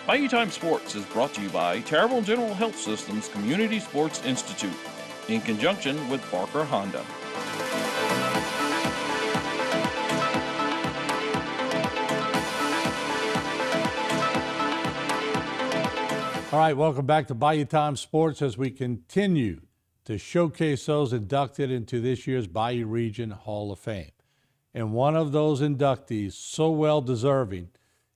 Bayou Time Sports is brought to you by Terrible General Health System's Community Sports Institute in conjunction with Barker Honda. All right, welcome back to Bayou Time Sports as we continue to showcase those inducted into this year's Bayou Region Hall of Fame. And one of those inductees, so well deserving,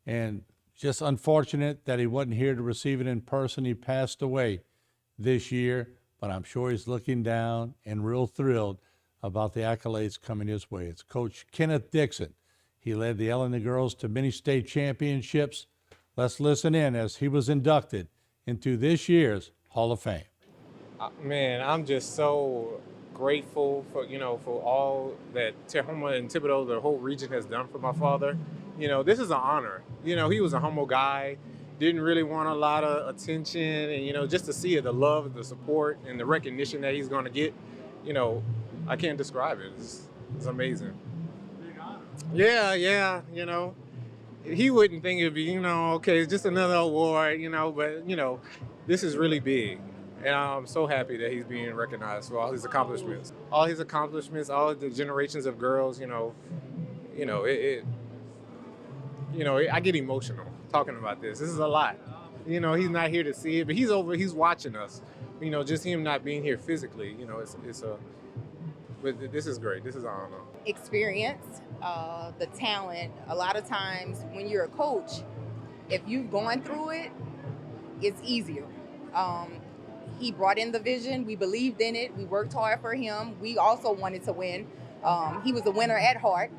and just unfortunate that he wasn't here to receive it in person. He passed away this year, but I'm sure he's looking down and real thrilled about the accolades coming his way. It's Coach Kenneth Dixon. He led the Illinois girls to many state championships. Let's listen in as he was inducted into this year's Hall of Fame. Man, I'm just so grateful for all that Tehoma and Thibodaux, the whole region, has done for my father. This is an honor. He was a humble guy, didn't really want a lot of attention, and just to see it, the love, the support, and the recognition that he's going to get, I can't describe it. It's amazing. Big honor. Yeah. He wouldn't think it'd be, okay, it's just another award, but this is really big. And I'm so happy that he's being recognized for all his accomplishments. All the generations of girls, I get emotional talking about this. This is a lot. He's not here to see it, but he's watching us. Just him not being here physically, but this is great. This is an honor. Experience, the talent. A lot of times when you're a coach, if you've gone through it, it's easier. He brought in the vision. We believed in it. We worked hard for him. We also wanted to win. He was a winner at heart,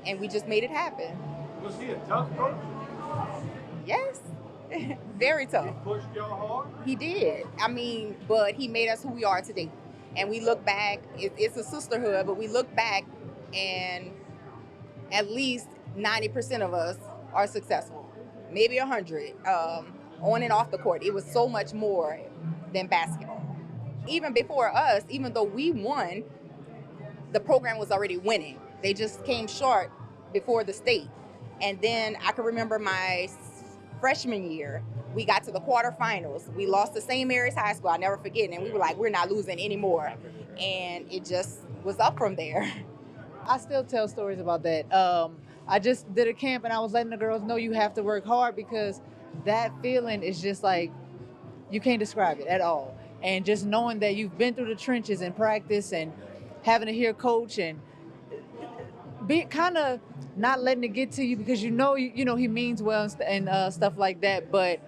and we just made it happen. Was he a tough coach? Yes, very tough. He pushed y'all hard? He did. But he made us who we are today. And we look back, it's a sisterhood, but we look back and at least 90% of us are successful. Maybe 100, on and off the court. It was so much more than basketball. Even before us, even though we won, the program was already winning. They just came short before the state. And then I can remember my freshman year, we got to the quarterfinals. We lost to St. Mary's High School, I'll never forget, and we were like, we're not losing anymore. And it just was up from there. I still tell stories about that. I just did a camp and I was letting the girls know you have to work hard, because that feeling is just like, you can't describe it at all. And just knowing that you've been through the trenches in practice and having to hear coach and be kind of not letting it get to you, because he means well and stuff like that, but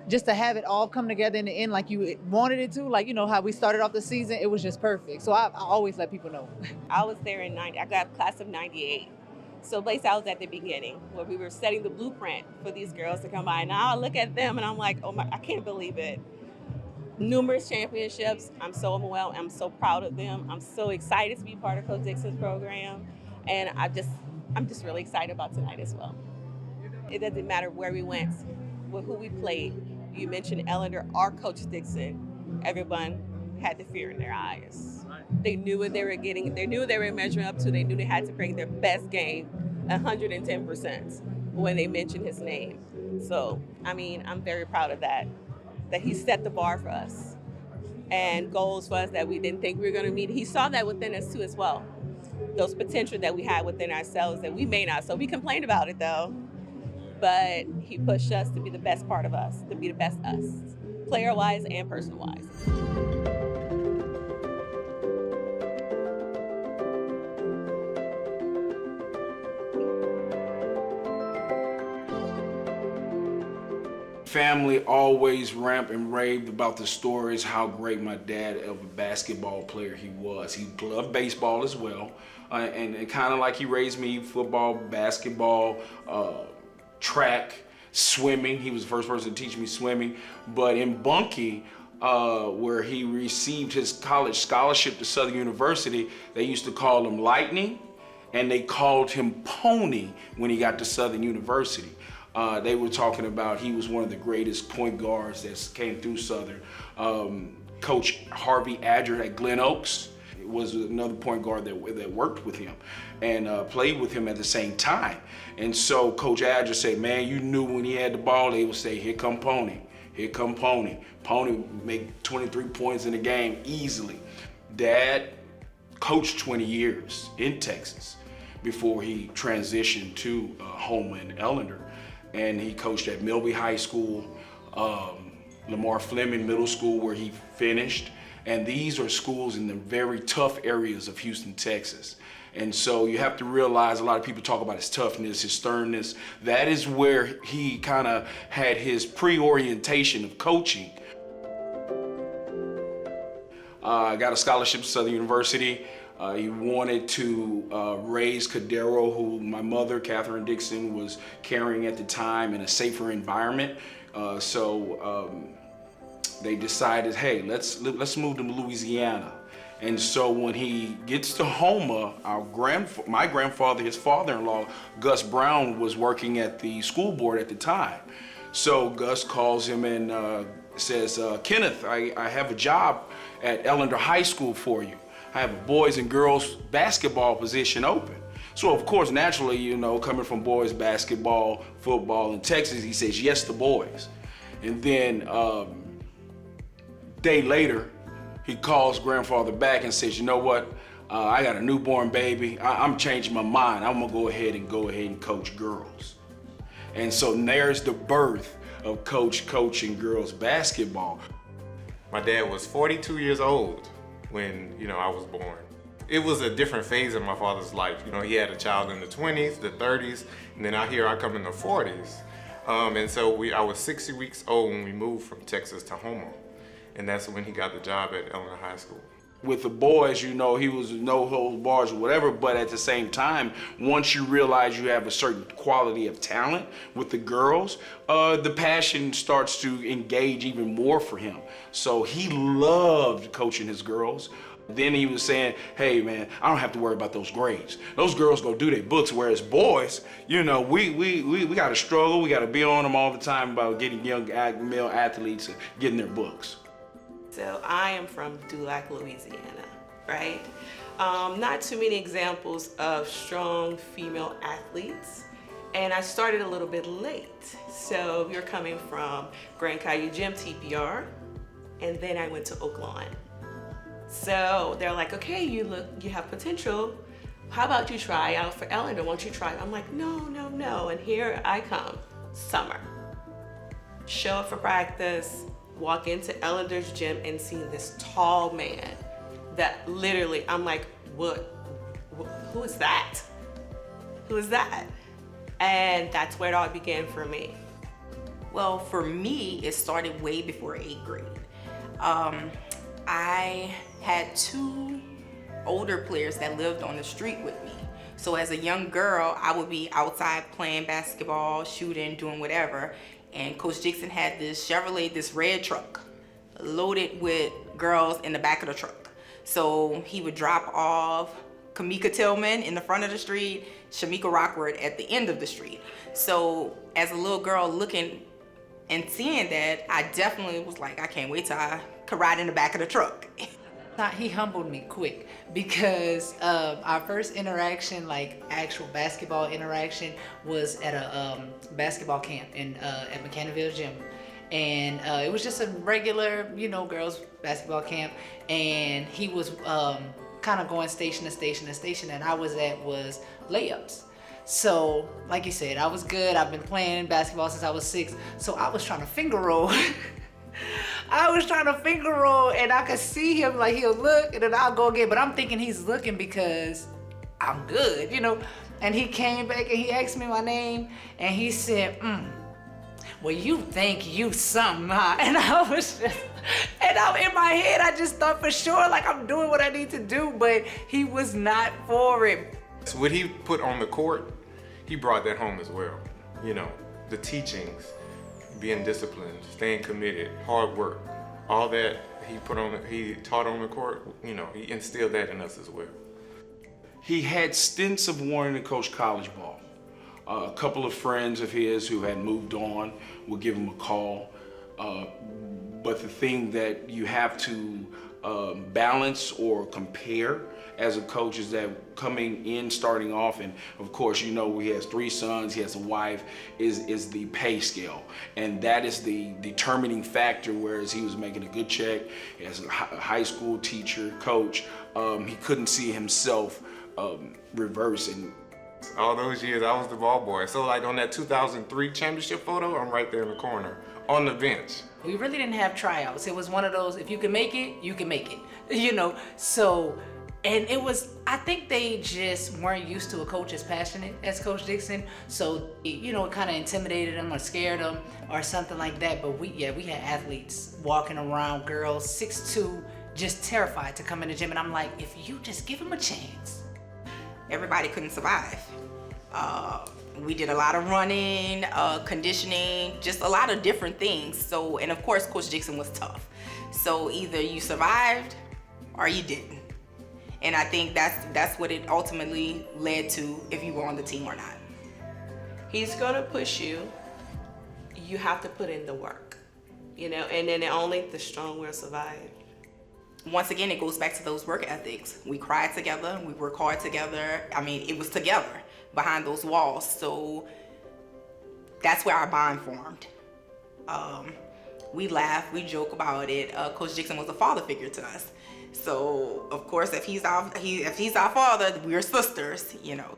just to have it all come together in the end like you wanted it to, like how we started off the season, it was just perfect. So I always let people know. I was there in I got class of 98. So Blaze, I was at the beginning where we were setting the blueprint for these girls to come by. Now I look at them and I'm like, oh my, I can't believe it. Numerous championships. I'm so overwhelmed. I'm so proud of them. I'm so excited to be part of Coach Dixon's program. And I'm just really excited about tonight as well. It doesn't matter where we went, with who we played. You mentioned Eleanor or Coach Dixon. Everyone had the fear in their eyes. They knew what they were getting. They knew what they were measuring up to. They knew they had to bring their best game, 110%, when they mentioned his name. So, I'm very proud of that he set the bar for us and goals for us that we didn't think we were going to meet. He saw that within us too as well. Those potential that we had within ourselves that we may not. So we complained about it though, but he pushed us to be the best part of us, to be the best us, player-wise and person-wise. Family always ramped and raved about the stories, how great my dad of a basketball player he was. He loved baseball as well, and kind of like he raised me, football, basketball, track, swimming. He was the first person to teach me swimming. But in Bunkie, where he received his college scholarship to Southern University, they used to call him Lightning, and they called him Pony when he got to Southern University. They were talking about he was one of the greatest point guards that came through Southern. Coach Harvey Adger at Glen Oaks, was another point guard that worked with him and played with him at the same time. And so Coach Al just said, man, you knew when he had the ball, they would say, here come Pony, here come Pony. Pony make 23 points in a game easily. Dad coached 20 years in Texas before he transitioned to Houma and Ellender. And he coached at Milby High School, Lamar Fleming Middle School, where he finished. And these are schools in the very tough areas of Houston, Texas. And so you have to realize, a lot of people talk about his toughness, his sternness. That is where he kind of had his pre-orientation of coaching. Got a scholarship to Southern University. He wanted to raise Cadero, who my mother, Kenneth Dixon, was carrying at the time, in a safer environment. So they decided, hey, let's move to Louisiana. And so when he gets to Houma, my grandfather, his father-in-law, Gus Brown, was working at the school board at the time. So Gus calls him and says, Kenneth, I have a job at Ellender High School for you. I have a boys and girls basketball position open. So of course, naturally, you know, coming from boys basketball, football in Texas, he says yes to boys. And then day later, he calls grandfather back and says, you know what, I got a newborn baby. I'm changing my mind. I'm gonna go ahead and coach girls. And so there's the birth of Coach coaching girls basketball. My dad was 42 years old when, you know, I was born. It was a different phase of my father's life. You know, he had a child in the 20s, the 30s, and then out here I come in the 40s. And so I was 60 weeks old when we moved from Texas to Houma. And that's when he got the job at Ellender High School. With the boys, you know, he was no holds bars or whatever, but at the same time, once you realize you have a certain quality of talent with the girls, the passion starts to engage even more for him. So he loved coaching his girls. Then he was saying, hey man, I don't have to worry about those grades. Those girls go do their books, whereas boys, you know, we gotta struggle, we gotta be on them all the time about getting young male athletes getting their books. So I am from Dulac, Louisiana, right? Not too many examples of strong female athletes. And I started a little bit late. So you're coming from Grand Caillou Gym, TPR, and then I went to Oak Lawn. So they're like, okay, you have potential. How about you try out for Ellender? Won't you try? I'm like, no. And here I come, summer. Show up for practice, walk into Ellender's gym and see this tall man that literally, I'm like, what? Who is that? Who is that? And that's where it all began for me. Well, for me, it started way before 8th grade. I had 2 older players that lived on the street with me. So as a young girl, I would be outside playing basketball, shooting, doing whatever. And Coach Dixon had this Chevrolet, this red truck, loaded with girls in the back of the truck. So he would drop off Kamika Tillman in the front of the street, Shamika Rockford at the end of the street. So as a little girl looking and seeing that, I definitely was like, I can't wait till I could ride in the back of the truck. He humbled me quick because our first interaction, like actual basketball interaction, was at a basketball camp at McCannaville Gym. And it was just a regular, you know, girls basketball camp. And he was kind of going station to station to station, and I was at was layups. So, like you said, I was good. I've been playing basketball since I was 6. So I was trying to finger roll. And I could see him, like he'll look and then I'll go again. But I'm thinking he's looking because I'm good, you know. And he came back and he asked me my name and he said, well, you think you something, huh? And I was just, and I'm in my head, I just thought for sure, like I'm doing what I need to do, but he was not for it. So what he put on the court, he brought that home as well. You know, the teachings, being disciplined, staying committed, hard work, all that he taught on the court, you know, he instilled that in us as well. He had stints of wanting to coach college ball. A couple of friends of his who had moved on would give him a call. But the thing that you have to balance or compare as a coach is that coming in, starting off, and of course, you know, he has 3 sons, he has a wife, is the pay scale. And that is the determining factor, whereas he was making a good check as a high school teacher, coach, he couldn't see himself reversing. All those years, I was the ball boy. So like on that 2003 championship photo, I'm right there in the corner, on the bench. We really didn't have tryouts. It was one of those, if you can make it, you can make it, you know? So, and it was, I think they just weren't used to a coach as passionate as Coach Dixon. So, you know, it kind of intimidated them or scared them or something like that. But we had athletes walking around, girls, 6'2", just terrified to come in the gym. And I'm like, if you just give them a chance. Everybody couldn't survive. We did a lot of running, conditioning, just a lot of different things. So, and of course, Coach Dixon was tough. So either you survived or you didn't. And I think that's what it ultimately led to, if you were on the team or not. He's gonna push you. You have to put in the work, you know, and then only the strong will survive. Once again, it goes back to those work ethics. We cried together, we worked hard together. I mean, it was together behind those walls. So that's where our bond formed. We laugh, we joke about it. Coach Dixon was a father figure to us. So of course, if he's our father, we're sisters, you know.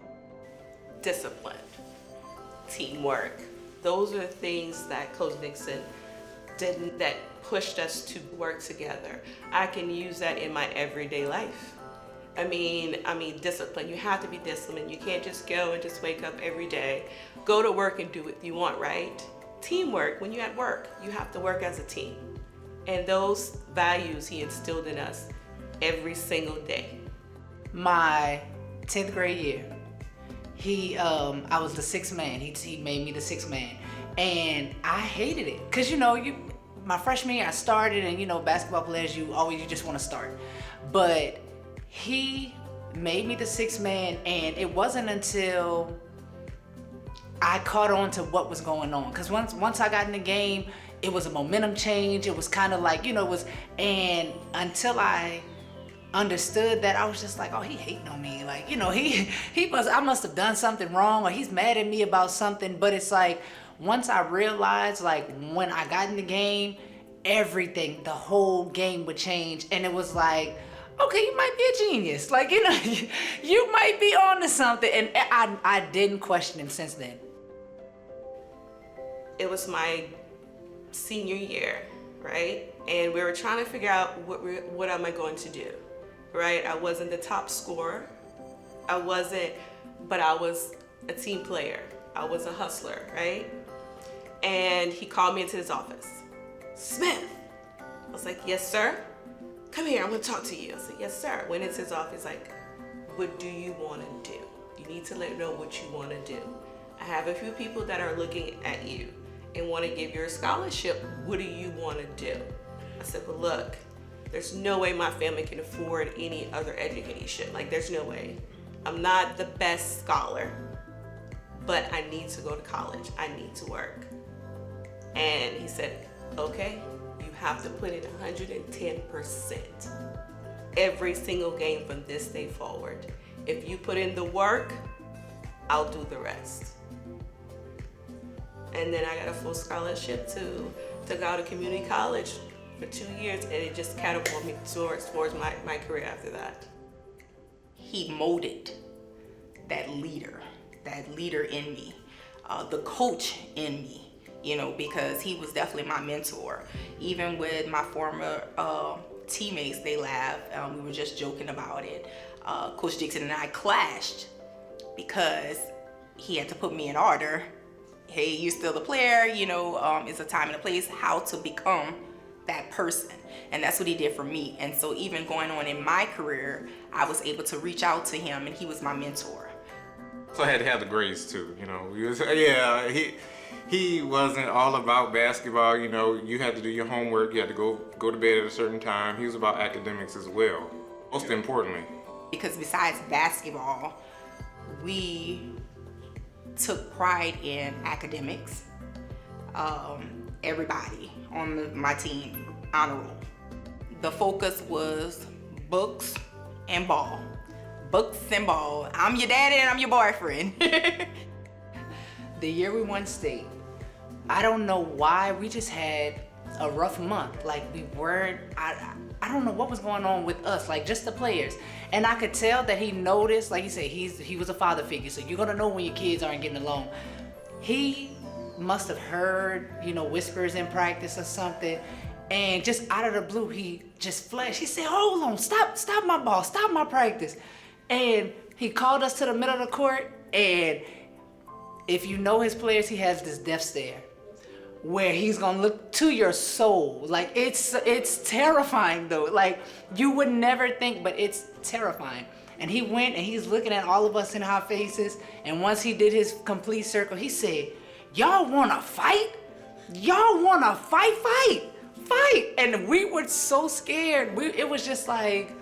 Discipline, teamwork. Those are the things that Coach Dixon didn't, that pushed us to work together. I can use that in my everyday life. I mean, discipline. You have to be disciplined. You can't just go and just wake up every day, go to work and do what you want, right? Teamwork. When you're at work, you have to work as a team. And those values he instilled in us every single day. My 10th grade year, I was the 6th man. He made me the 6th man. And I hated it. Cause you know, my freshman year I started, and you know, basketball players, you just want to start. But he made me the 6th man, and it wasn't until I caught on to what was going on. Cause once I got in the game, it was a momentum change. It was kind of like, you know, and until I understood that, I was just like, oh, he hating on me. Like, you know, I must have done something wrong, or he's mad at me about something. But it's like, once I realized, like, when I got in the game, everything, the whole game would change. And it was like, okay, you might be a genius. Like, you know, you might be on to something. And I didn't question him since then. It was my senior year, right? And we were trying to figure out what am I going to do, right? I wasn't the top scorer. But I was a team player. I was a hustler, right? And he called me into his office. Smith. I was like, yes, sir. Come here, I'm gonna talk to you. I said, yes, sir. Went into his office, like, what do you wanna do? You need to let me know what you wanna do. I have a few people that are looking at you and wanna give you a scholarship. What do you wanna do? I said, well, look, there's no way my family can afford any other education. Like, there's no way. I'm not the best scholar, but I need to go to college. I need to work. And he said, okay, you have to put in 110% every single game from this day forward. If you put in the work, I'll do the rest. And then I got a full scholarship to go to community college for 2 years, and it just catapulted me towards my career after that. He molded that leader in me, the coach in me, you know, because he was definitely my mentor. Even with my former teammates, they laughed. We were just joking about it. Coach Dixon and I clashed because he had to put me in order. Hey, you're still the player, you know, it's a time and a place, how to become that person. And that's what he did for me. And so even going on in my career, I was able to reach out to him, and he was my mentor. So I had to have the grades too, you know. He wasn't all about basketball, you know. You had to do your homework, you had to go to bed at a certain time. He was about academics as well, most importantly. Because besides basketball, we took pride in academics. Everybody on my team, honor roll. the focus was books and ball. Books and ball. I'm your daddy and I'm your boyfriend. The year we won state, I don't know why, we just had a rough month. Like we weren't, I don't know what was going on with us, like just the players. And I could tell that he noticed, like he said, he was a father figure, so you're gonna know when your kids aren't getting along. He must have heard, whispers in practice or something, and just out of the blue, he just flashed. He said, hold on, stop my ball, stop my practice. And he called us to the middle of the court, and if you know his players, he has this death stare where he's gonna look to your soul. Like it's terrifying though. Like you would never think, but it's terrifying. And he went and he's looking at all of us in our faces. And once he did his complete circle, he said, y'all wanna fight? Y'all wanna fight? And we were so scared. It was just like,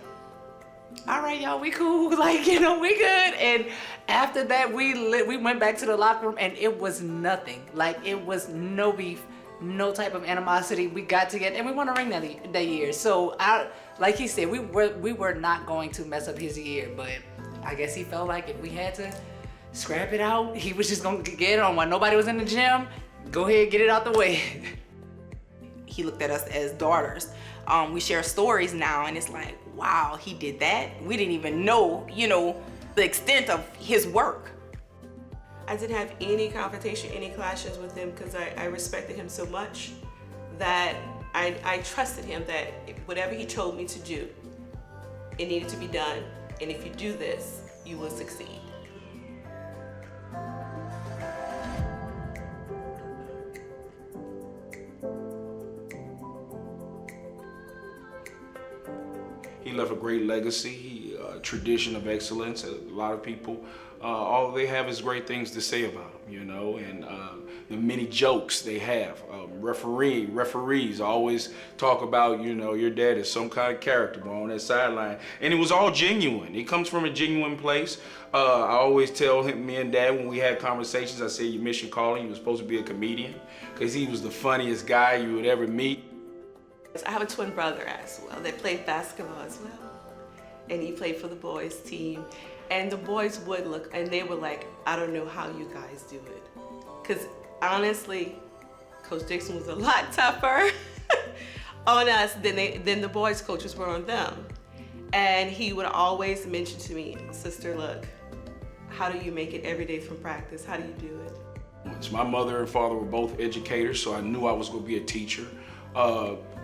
all right, y'all, we cool, like, we good. And after that, we went back to the locker room, and it was nothing. Like, it was no beef, no type of animosity. We got together, and we won a ring that year. So, like he said, we were not going to mess up his year, but I guess he felt like if we had to scrap it out, he was just gonna get it on. While nobody was in the gym, go ahead, get it out the way. He looked at us as daughters. We share stories now, and it's like, wow, he did that? We didn't even know, the extent of his work. I didn't have any confrontation, any clashes with him because I respected him so much that I trusted him that whatever he told me to do, it needed to be done. And if you do this, you will succeed. He left a great legacy, a tradition of excellence. A lot of people, all they have is great things to say about him, and the many jokes they have. Referees always talk about, your dad is some kind of character on that sideline. And it was all genuine. It comes from a genuine place. I always tell me and Dad when we had conversations, I said, you missed your calling. You were supposed to be a comedian, because he was the funniest guy you would ever meet. I have a twin brother as well that played basketball as well. And he played for the boys team. And the boys would look, and they were like, I don't know how you guys do it. Because honestly, Coach Dixon was a lot tougher on us than the boys' coaches were on them. And he would always mention to me, sister, look, how do you make it every day from practice? How do you do it? My mother and father were both educators, so I knew I was going to be a teacher.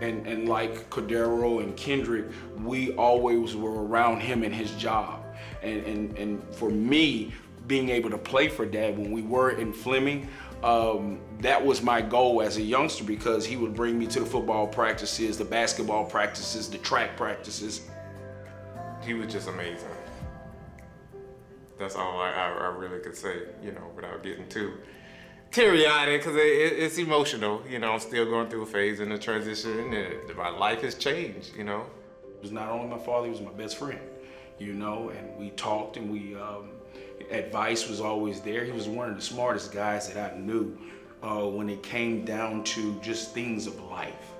And like Cordero and Kendrick, we always were around him and his job. And for me, being able to play for Dad when we were in Fleming, that was my goal as a youngster, because he would bring me to the football practices, the basketball practices, the track practices. He was just amazing. That's all I really could say, without getting too teary-eyed, because it's emotional. I'm still going through a phase in the transition, and my life has changed, It was not only my father, he was my best friend, and we talked, and advice was always there. He was one of the smartest guys that I knew when it came down to just things of life.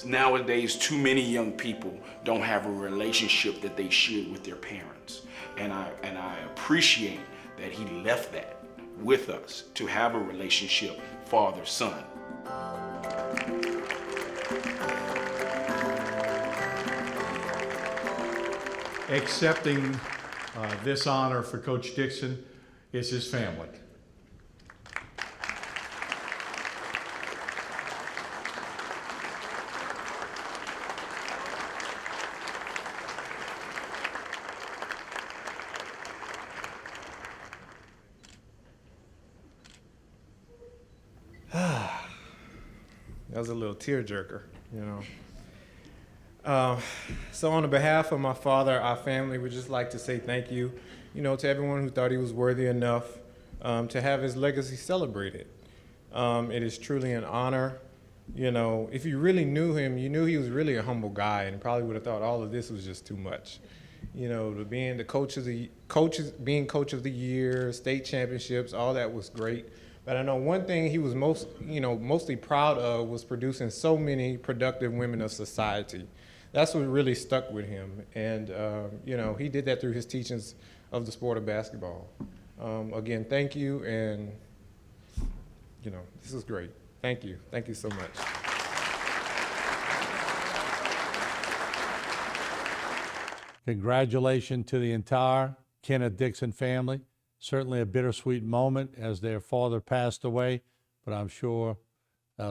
Nowadays, too many young people don't have a relationship that they should with their parents, and I appreciate that he left that with us, to have a relationship father-son. Accepting this honor for Coach Dixon is his family. That was a little tearjerker, So on the behalf of my father, our family would just like to say thank you, to everyone who thought he was worthy enough to have his legacy celebrated. It is truly an honor. If you really knew him, you knew he was really a humble guy, and probably would have thought all of this was just too much. Being coach of the year, state championships, all that was great. But I know one thing he was mostly proud of was producing so many productive women of society. That's what really stuck with him. And, he did that through his teachings of the sport of basketball. Again, thank you. And, this is great. Thank you. Thank you so much. Congratulations to the entire Kenneth Dixon family. Certainly a bittersweet moment as their father passed away, but I'm sure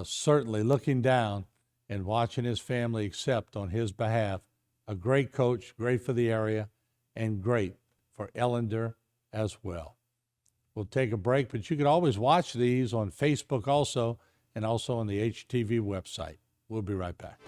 certainly looking down and watching his family accept on his behalf, a great coach, great for the area, and great for Ellender as well. We'll take a break, but you can always watch these on Facebook also, and also on the HTV website. We'll be right back.